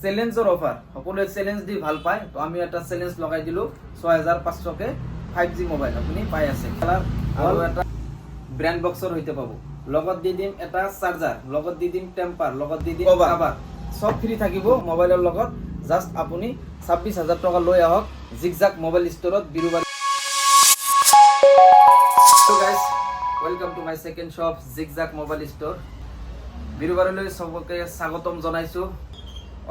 চ্যালেঞ্জৰ offer সকলোৱে challenge দি ভাল পায় তো আমি এটা চ্যালেঞ্জ লগাই দিলো 6500 কে 5G মোবাইল আপুনি পাই আছে আৰু এটা ব্ৰ্যান্ড বক্সৰ হৈতে পাব লগত দি দিম এটা চাৰ্জাৰ লগত দি দিম টেম্পাৰ লগত দি দিম কভাৰ সব ফ্ৰী থাকিব মোবাইলৰ লগত জাস্ট আপুনি 26000 টকা লৈ আহক জিগজাক মোবাইল ষ্টৰত Birubari So guys, welcome to my second shop Zigzag Mobile Store. বিৰুবাৰীলৈ সবকে স্বাগতম জনাইছো।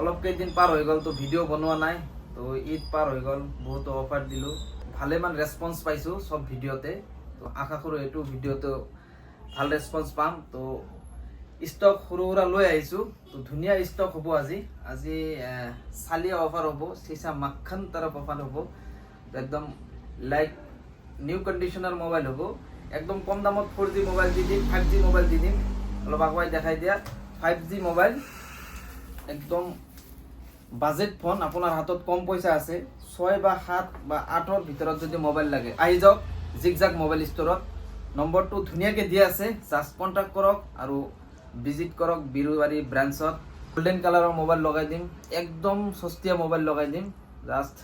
অলপ কেইদিন পাৰ হৈ গল তো ভিডিও বনোৱা নাই তো ঈদ পাৰ হৈ গল বহুত অফাৰ দিলো ভালে মান ৰেসপন্স পাইছো সব ভিডিওতে তো আশা কৰো এটো ভিডিওতে ভাল ৰেসপন্স পাম তো স্টক সৰুৰা লৈ আহিছো তো ধুনিয়া স্টক হ'ব আজি সালিয়া অফাৰ হ'ব সিসা মাখন তৰফ অফার হ'ব একদম লাইক নিউ কন্ডিশনার মোবাইল হ'ব একদম কম দামত 4G মোবাইল দি দিম 5G মোবাইল দি দিম অলপ আগুৱাই দেখাই দিয়া 5G মোবাইল একদম বাজেট ফোন আপোনাৰ হাতত কম পইচা আছে 6 বা 7 বা 8 ভিতৰত যদি মোবাইল লাগে আহি যাওক জিগজাগ মোবাইল ষ্টৰত নম্বৰটো ধুনিয়াকে দিয়া আছে জাস্ট কন্টাক্ট কৰক আৰু ভিজিট কৰক বিৰুবাৰী ব্ৰাঞ্চত গোল্ডেন কালাৰৰ মোবাইল লগাই দিম একদম সস্তীয়া মোবাইল লগাই দিম জাস্ট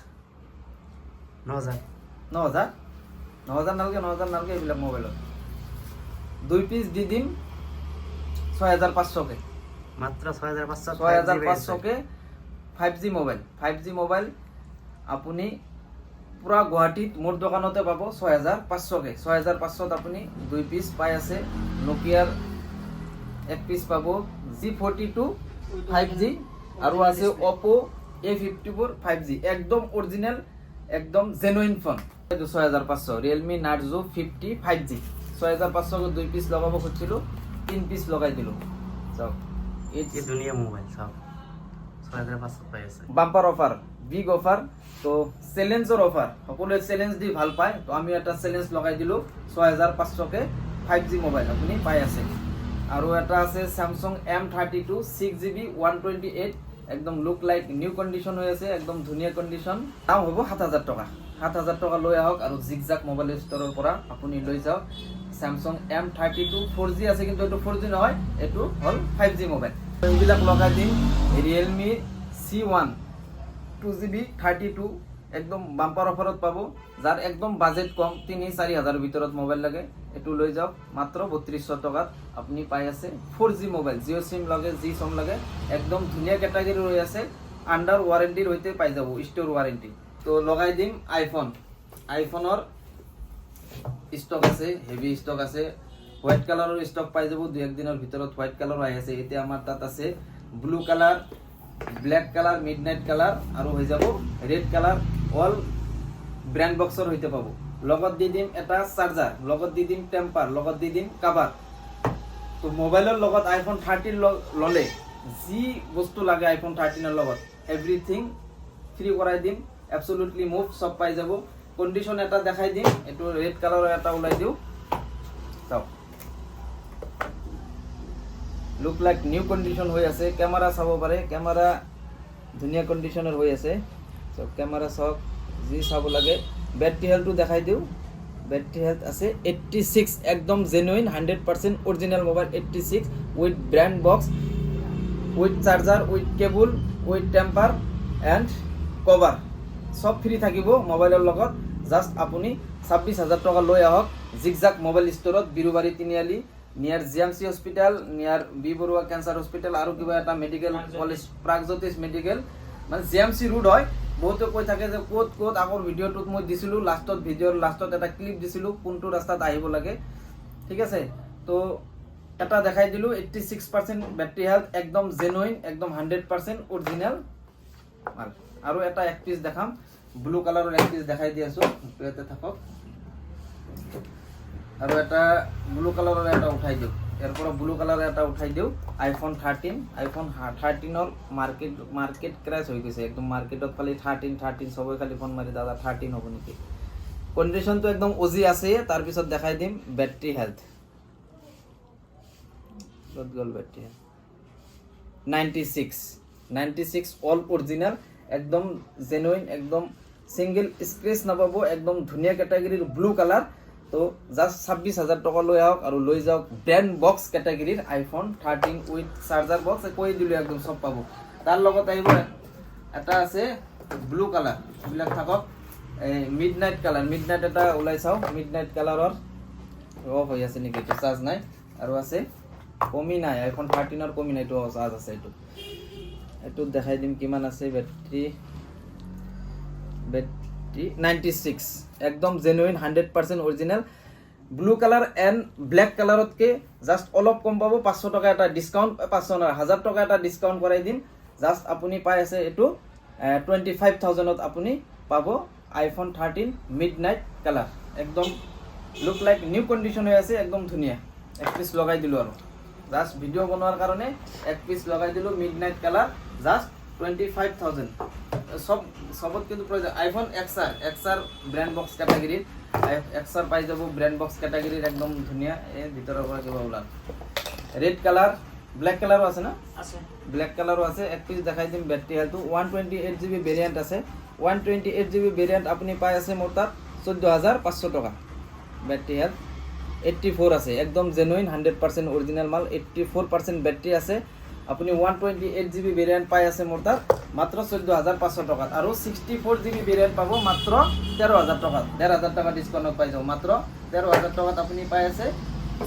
9000 নালকে এইবিলাক মোবাইলত 2 পিস দি দিম 6500 কে মাত্র 6500 কে 5G মোবাইল আপুনি পুরা গুৱাহাটীত মোৰ দোকানতে পাব 6500 কে 6500 আপুনি 2 পিস পাই আছে নোকিয়াৰ 1 পিস পাব G42 5G আৰু আছে Oppo A54 5G একদম অরিজিনাল একদম genuine phone 6500 Realme Narzo 50 5G 6500 কে 2 পিস লগাব খুঁজছিল 3 পিস লগাই দিলো সব এই দুনিয়া মোবাইল সব 6500 পাই আছে বাম্পার অফার বিগ অফার তো চ্যালেঞ্জৰ অফাৰ সকলোৱে চ্যালেঞ্জ দি ভাল পায় তো আমি এটা চ্যালেঞ্জ লগাই দিলো 6500 কে 5G মোবাইল আপুনি পাই আছে আৰু এটা আছে Samsung M32 6GB 128 একদম লুক লাইক নিউ কন্ডিশন হৈ আছে একদম ধুনিয়া কন্ডিশন দাম হ'ব 7000 টকা 7000 টকা লৈ আহক আৰু জিগজাগ মোবাইল ষ্টৰৰ পৰা আপুনি লৈ যাওক Samsung M32 4G আছে কিন্তু এটো 4G নহয় এটো হল 5G মোবাইল এইবিলাক লগাই দিম Realme C1 2GB 32 একদম বাম্পার অফারত পাব যার একদম বাজেট কম 3-4000 ভিতৰত মোবাইল লাগে এটো লৈ যাওক মাত্ৰ 3200 টাকাত আপনি পাই আছে 4G মোবাইল জিও সিম লাগে জি সিম লাগে একদম ধুনিয়া ক্যাটাগরি হৈ আছে আন্ডার ওয়ারেন্টি হইতে পাই যাব স্টোর ওয়ারেন্টি তো লগাই দিম আইফোনৰ স্টক আছে হেভি স্টক আছে হোয়াইট কালাৰৰ স্টক পাই যাব দুই এক দিনৰ ভিতৰত হোয়াইট কালাৰ আহি আছে এতিয়া আমাৰ তাত আছে blue colour black colour midnight colour আৰু হৈ যাব ৰেড কালাৰ অল ব্ৰ্যান্ড বক্সৰ হৈতে পাব লগত দি দিম এটা চাৰ্জাৰ লগত দি দিম টেম্পাৰ লগত দি দিম কভাৰ তো মোবাইলৰ লগত আইফোন 13 ললে যি বস্তু লাগে আইফোন 13 ৰ লগত এভৰিথিং ফ্ৰী কৰাই দিম এবসলিউটলি মুভ সব পাই যাব কন্ডিশন এটা দেখাই দিম এটো রেড কালাৰৰ এটা উলাই দিও চাও লুক লাইক নিউ কন্ডিশন হৈ আছে ক্যামেরা চাব পাৰে ক্যামেৰা ধুনিয়া কন্ডিশনৰ হৈ আছে সব ক্যামেরা সব যি চাব লাগে ব্যাটারি হেলথটো দেখাই দিও ব্যাটারি হেলথ আছে 86 একদম genuine 100% original mobile 86 with brand box with charger with cable with temper and cover সব ফ্রি থাকিব মোবাইলৰ লগত জাস্ট আপুনি 26000 টকা লৈ আহক জিগজাগ মোবাইল ষ্টৰত বিৰুবাৰী তিনিআলি নিয়াৰ জিএমসি হসপিটাল নিয়াৰ বি বৰুৱা ক্যান্সাৰ হসপিটাল আৰু কিবা এটা মেডিকেল কলেজ প্ৰাগজ্যোতিষ মেডিকেল মানে জিএমসি ৰোড হয় বহুতে কৈ থাকে যে কোত আগৰ ভিডিওটোত মই দিছিলো লাষ্টত ভিডিওৰ লাষ্টত এটা ক্লিপ দিছিলো কোনটো ৰাস্তাত আহিব লাগে ঠিক আছে তো এটা দেখাই দিলো 86% ব্যাটাৰি হেলথ একদম জেনুইন একদম 100% অৰিজিনাল মাল আৰু এটা এক পিস দেখাম ব্লু কালাৰৰ এক পিস দেখাই দি আছো এতে থাকক আৰু এটা ব্লু কালাৰৰ এটা উঠাই দিও এৰপৰ ব্লু কালাৰৰ এটা উঠাই দিও আইফোন 13 ৰ মার্কেট ক্র্যাশ হৈ গৈছে একদম মার্কেটত খালি 13 সবাই খালি ফোন মারি দাদা 13 হ'ব নেকি কন্ডিশন তো একদম ওজি আছে তার পিছত দেখাই দিম ব্যাটারি হেলথ লট গল ব্যাটারি 96 অল অরিজিনাল একদম জেনুইন একদম সিঙ্গেল স্ক্র্যাচ নাপাবো একদম ধুনিয়া ক্যাটাগরির ব্লু কালার তো জাস্ট 26000 টাকা লৈ আহক আৰু লৈ যাওক ব্ৰ্যান্ড বক্স ক্যাটাগৰিৰ আইফোন 13 উইথ চাৰ্জাৰ বক্স কই দিলো একদম সব পাবো তাৰ লগত আহিব এটা আছে ব্লু কালাৰ, এইবিলাক থাকক। Mid night colour, mid night এটা ওলাই চাওঁ, মিড নাইট কালাৰৰ অফ হৈ আছে নেকি, এইটো চাৰ্জ নাই। আৰু আছে কমি নাই, আইফোন 13ৰ কমি নাই, এইটো চাৰ্জ আছে। এইটোত দেখাই দিম কিমান আছে বেটাৰী 96, একদম genuine 100% original. Blue colour and black কালাৰতকৈ জাষ্ট অলপ কম পাব, 500 টকা এটা ডিছকাউণ্ট, 500 নহয় 1000 টকা এটা ডিছকাউণ্ট কৰাই দিম। জাষ্ট আপুনি পাই আছে এইটো 25,000ত আপুনি পাব আইফোন 13 মিড নাইট কালাৰ। একদম লুক লাইক নিউ কণ্ডিশ্যন হৈ আছে, একদম ধুনীয়া। এক পিচ লগাই দিলোঁ আৰু জাষ্ট ভিডিঅ' বনোৱাৰ কাৰণে এক পিচ লগাই দিলোঁ মিড নাইট কালাৰ, জাষ্ট 25,000। সবত কিন্তু প্ৰয়োজন আইফোন এক্সাৰ ব্ৰেণ্ড বক্স কেটাগৰীৰ, এক্সাৰ পাই যাব ব্ৰেণ্ড বক্স কেটাগৰীৰ, একদম ধুনীয়া। এই ভিতৰৰ পৰা কিবা ওলাল ৰেড কালাৰ, ব্লেক কালাৰো আছে না, ব্লেক কালাৰো আছে। এক পিচ দেখাই দিম। বেটাৰী হেল্থটো 128 GB ভেৰিয়েণ্ট আছে, 128 GB ভেৰিয়েণ্ট আপুনি পাই আছে মোৰ তাত 14,500 টকা। বেটাৰী হেল্থ 84 আছে, একদম জেনুইন 100% অৰিজিনেল মাল। 84% বেটাৰী আছে। আপুনি 128 GB ভেৰিয়েণ্ট পাই আছে মোৰ তাত মাত্ৰ 14,500 টকাত। আৰু 64 GB ভেৰিয়েণ্ট পাব মাত্ৰ 13,000 টকাত, 1,500 টকা ডিছকাউণ্টত পাই যাব। মাত্ৰ 13,000 টকাত আপুনি পাই আছে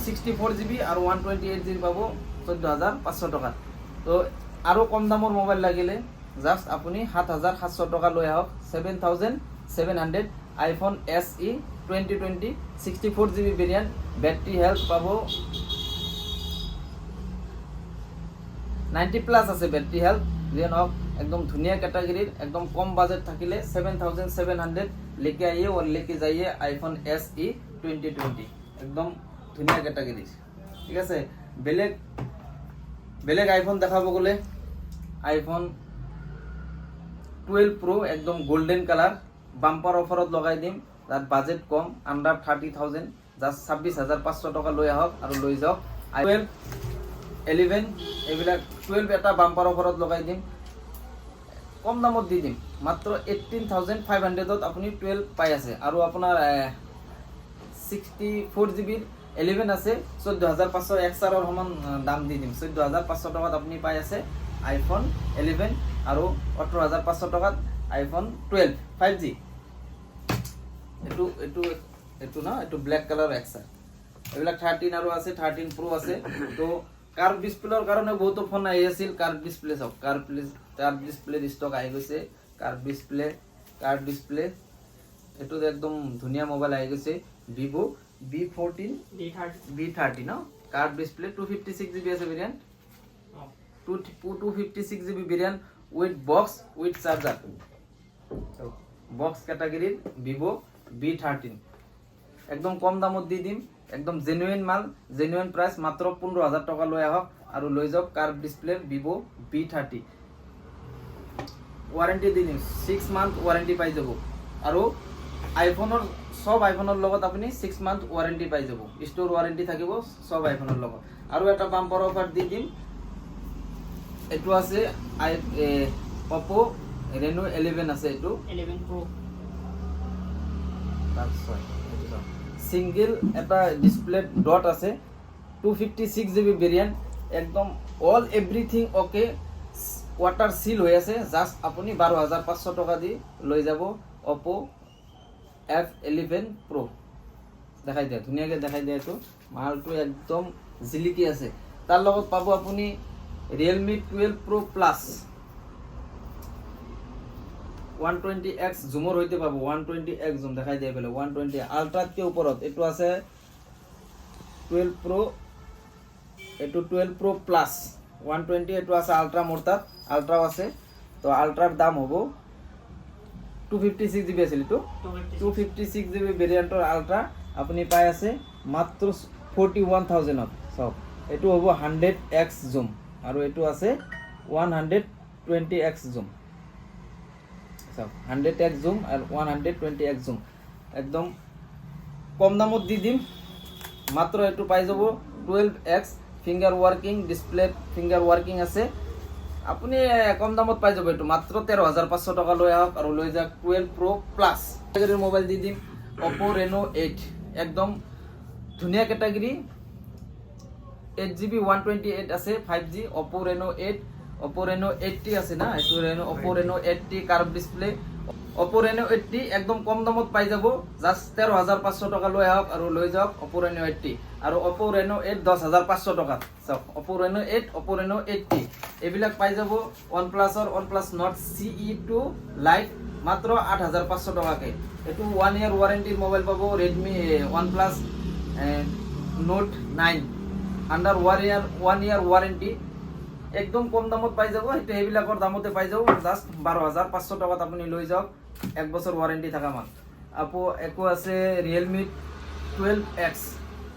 64 GB আৰু 128 GB পাব 14,500 টকাত। তো আৰু কম দামৰ মোবাইল লাগিলে জাষ্ট আপুনি 7,700 টকা লৈ আহক, 7,700 iPhone SE 2020 64 GB variant. Battery health পাব 90+ আছে বেটাৰী হেল্থ, যিয়ে নহওক একদম ধুনীয়া কেটাগৰীৰ। একদম কম বাজেট থাকিলে 7,700 लेके आइए और लेके जाइए आईफोन SE 2020, একদম ধুনীয়া কেটাগৰীৰ। ঠিক আছে, বেলেগ আইফোন দেখাব গ'লে আইফোন 12 Pro একদম গোল্ডেন কালাৰ, বাম্পাৰ অফাৰত লগাই দিম। তাত বাজেট কম, আণ্ডাৰ 30,000, জাষ্ট 26,500 টকা লৈ আহক আৰু লৈ যাওক। 12, 11 এইবিলাক 12 এটা বাম্পাৰ অফাৰত লগাই দিম, কম দামত দি দিম। মাত্ৰ 18,500ত আপুনি 12 পাই আছে। আৰু আপোনাৰ 64 GB 11 আছে, 14,500 এক্সাৰৰ সমান দাম দি দিম। 14,500 টকাত আপুনি পাই আছে আইফোন 11 আৰু 18,500 টকাত আইফোন 12 5G। এইটো না, এইটো ব্লেক কালাৰ এক্সাৰ। এইবিলাক 13 আৰু আছে, 13 Pro আছে। তো কাৰ্ভ ডিসপ্লেৰ কাৰণে বহুতো ফোন আহি আছিল। কাৰ্ভ ডিসপ্লে চাওক, কাৰ্ভ ডিসপ্লে ষ্টক আহি গৈছে। কাৰ্ভ ডিসপ্লে এইটো একদম ধুনীয়া মোবাইল আহি গৈছে। ভিভো V14 V30 ন, কাৰ্ভ ডিসপ্লে 256 GB আছে variant, 256 GB variant with box with charger. Box ক্যাটাগরির ভিভো V13 একদম কম দামত দি দিম, একদম জেনুইন মাল, জেনুইন প্রাইস, মাত্র 15,000 টাকা লৈ আহক আৰু লৈ যাওক curve display Vivo V30। Warranty দি দিম, 6 মান্থ ওয়াৰেন্টি পাই যাব। আৰু আইফোনৰ সব আইফোনৰ লগত আপুনি 6 মান্থ ওয়াৰেন্টি পাই যাব, স্টোৰ ওয়াৰেন্টি থাকিব সব আইফোনৰ লগত। আৰু এটা বাম্পাৰ অফাৰ দি দিম, এটো আছে Oppo Reno 11 আছে, এটো 11 Pro সিঙ্গেল এটা ডিসপ্লে ডট আছে, 256 GB ভেরিয়েন্ট, একদম all everything okay, water seal হয়ে আছে। জাস্ট আপনি 12,500 টাকা দি লৈ যাব Oppo F11 Pro। দেখাই দিয়া, ধুনিয়াকে দেখাই দিয়া, এইটো মালটো একদম জিলিকি আছে। তার লগত পাবো আপনি Realme 12 Pro Plus 120x জুমৰ হইতে পাবো, 120x জুম দেখাই দিয়ে পেলে, 120 আলট্ৰাতকে ওপৰত এটো আছে 12 Pro, এটো 12 Pro Plus 120, এটো আছে আলট্ৰা, মোৰ তাত আলট্ৰাও আছে। তো আলট্ৰাৰ দাম হ'ব 256 GB আছিল, এটো 256 GB ভেৰিয়েণ্টৰ আলট্ৰা আপুনি পাই আছে মাত্ৰ 41,000ত। সব এটো হ'ব 100x জুম আৰু এটো আছে 120x জুম। 100x জুম আর 120x জুম একদম কম দামত দি দিম। মাত্র একটু পাই যাব 12x finger working display, finger working আছে, আপনি কম দামত পাই যাব। একটু মাত্র 13,500 টাকা লৈ আহক আৰু লৈ যাক 12 Pro Plus ক্যাটাগরির মোবাইল দি দিম। Oppo Reno 8 একদম ধুনীয়া ক্যাটাগরি, 8GB 128 আছে 5G Oppo Reno 8 Oppo Reno 80 আছে না, এইটো Oppo Reno 80 curve display. Oppo Reno 80 একদম কম দামত পাই যাব, জাস্ট 13,500 টাকা লৈ আহক আৰু লৈ যাওক Oppo Reno 80। আৰু Oppo Reno 8 10,500 টাকাত। চাওক Oppo Reno 8, Oppo Reno 80 এইবিলাক পাই যাব OnePlus-ৰ OnePlus Nord CE2 Lite মাত্ৰ 8,500 টকাকে। এইটো 1 ইয়াৰ ওয়াৰেন্টিৰ মোবাইল পাব। Redmi OnePlus Note 9 আন্ডাৰ 1 ইয়াৰ ওয়াৰেন্টি একদম কম দামত পাই যাব। সেইটো এইবিলাকৰ দামতে পাই যাব, জাস্ট 12,500 টাকাত আপুনি লৈ যাওক, 1 বছৰ ওয়ারেন্টি থাকা মান। আপো একো আছে Realme 12X,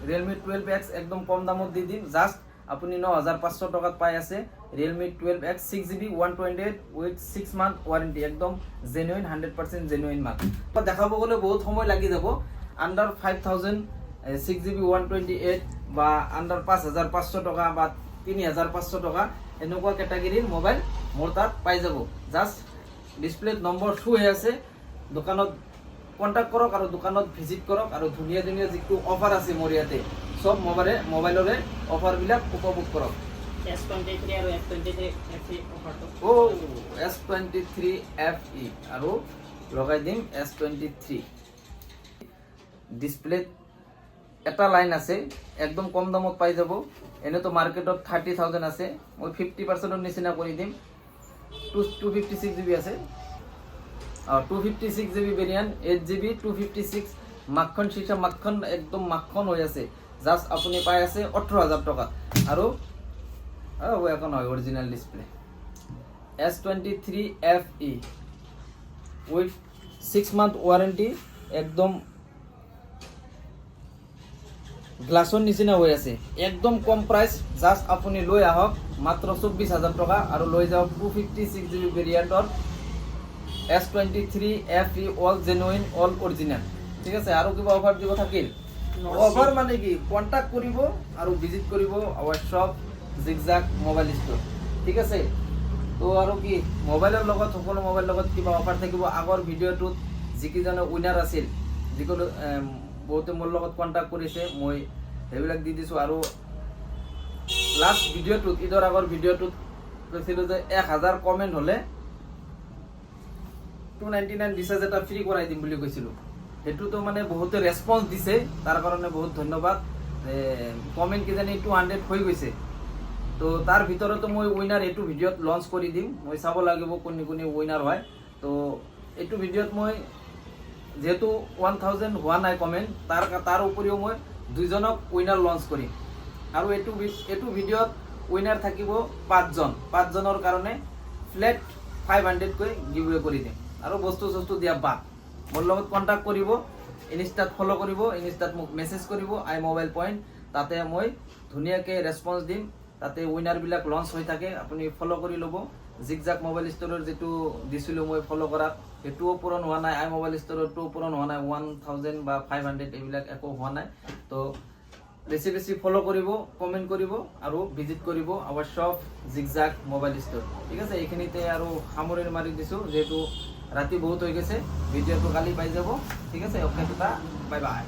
Realme 12X একদম কম দামত দি দিম, জাস্ট আপুনি 9,500 টাকাত পাই আছে Realme 12X 6GB 128 with 6 month warranty, একদম জেনুইন 100% জেনুইন মাল। দেখাব গ'লে বহুত সময় লাগি যাব। আন্ডার 5,000 6GB 128 বা আন্ডার 5,500 টাকা বা 3,500 টাকা এনেকুৱা ক্যাটাগৰিৰ মোবাইল মোৰ তাত পাই যাব। জাস্ট ডিসপ্লেত নম্বৰ শো হৈ আছে, দোকানত কন্টাক্ট কৰক আৰু দোকানত ভিজিট কৰক আৰু ধুনীয়া ধুনীয়া যিটো অফাৰ আছে মোৰ ইয়াতে সব মোবাইলৰে অফাৰবিলাক উপভোগ কৰক। S23 আৰু S23 FE অফাৰটো ও S23 FE আৰু লগাই দিম S23। ডিসপ্লেত এটা লাইন আছে, একদম কম দামত পাই যাব। এনে তো মার্কেটত 30,000 আছে, মই 50% নিচিনা কৰি দিম। 256GB আছে, 256GB ভেরিয়েন্ট 8GB 256 মাখন শিশা মাখন একদম মাখন হৈ আছে, জাস্ট আপুনি পাই আছে 18,000 টাকা। আৰু এখন হয় original display S23 FE with 6 month warranty, একদম গ্লাসৰ নিচিনা হৈ আছে, একদম কম প্ৰাইস। জাস্ট আপুনি লৈ আহক মাত্ৰ 24,000 টাকা আৰু লৈ যাওক 256GB ভেৰিয়েন্টৰ S23 FE all genuine all original. ঠিক আছে, আৰু কিবা অফাৰ দিব থাকিল? অফাৰ মানে কি, কন্টাক্ট কৰিব আৰু ভিজিট কৰিব our shop Zigzag mobile store. ঠিক আছে, তো আৰু কি মোবাইলৰ লগত সকলো মোবাইল লগত কিবা অফাৰ থাকিব। আগৰ ভিডিঅ'টোত যিকেইজনে উইনাৰ আছিল, যিকোনো বহুতে মোৰ লগত কন্টাক্ট কৰিছে, মই সেইবিলাক দি দিছোঁ। আৰু লাষ্ট ভিডিঅ'টোত, ঈদৰ আগৰ ভিডিঅ'টোত কৈছিলোঁ যে 1,000 কমেণ্ট হ'লে 299 রিচার্জ এটা ফ্রি করাই দিম বুলি কৈছিলোঁ। সেইটোতো মানে বহুতে রেসপন্স দিছে, তাৰ কাৰণে বহুত ধন্যবাদ। কমেণ্ট কিজানি 200 হৈ গৈছে, তো তাৰ ভিতৰতো মই উইনাৰ এইটো ভিডিঅ'ত লঞ্চ কৰি দিম। মই চাব লাগিব কোনে কোনে উইনাৰ হয়। তো এইটো ভিডিঅ'ত মই যেহেতু 1000 হোৱা নাই কমেণ্ট, তাৰ উপৰিও মই 2জনক উইনাৰ লঞ্চ কৰিম। আৰু এইটো ভিডিঅ'ত উইনাৰ থাকিব 5জনৰ কাৰণে ফ্লেট 500 কৈ গিভৱে কৰি দিম। আৰু বস্তু দিয়া বাদ মোৰ লগত কন্টাক্ট কৰিব, ইনষ্টাত ফলো কৰিব, ইনষ্টাত মোক মেছেজ কৰিব আই মোবাইল পইণ্ট, তাতে মই ধুনীয়াকৈ ৰেসপন্স দিম। তাতে উইনাৰবিলাক লঞ্চ হৈ থাকে, আপুনি ফলো কৰি ল'ব। জিগজাগ মোবাইল ষ্ট'ৰৰ যিটো দিছিলোঁ মই ফলো কৰাত, সেইটোও পূৰণ হোৱা নাই, আই মোবাইল ষ্ট'ৰতো পূৰণ হোৱা নাই, 1000 বা 500 এইবিলাক একো হোৱা নাই। তো বেছি ফলো কৰিব, কমেণ্ট কৰিব আৰু ভিজিট কৰিব our shop Zigzag mobile store. ঠিক আছে, এইখিনিতে আৰু সামৰণি মাৰি দিছোঁ, যিহেতু ৰাতি বহুত হৈ গৈছে। ভিডিঅ'টো কালি পাই যাব। ঠিক আছে, অ'কে, বাই বাই।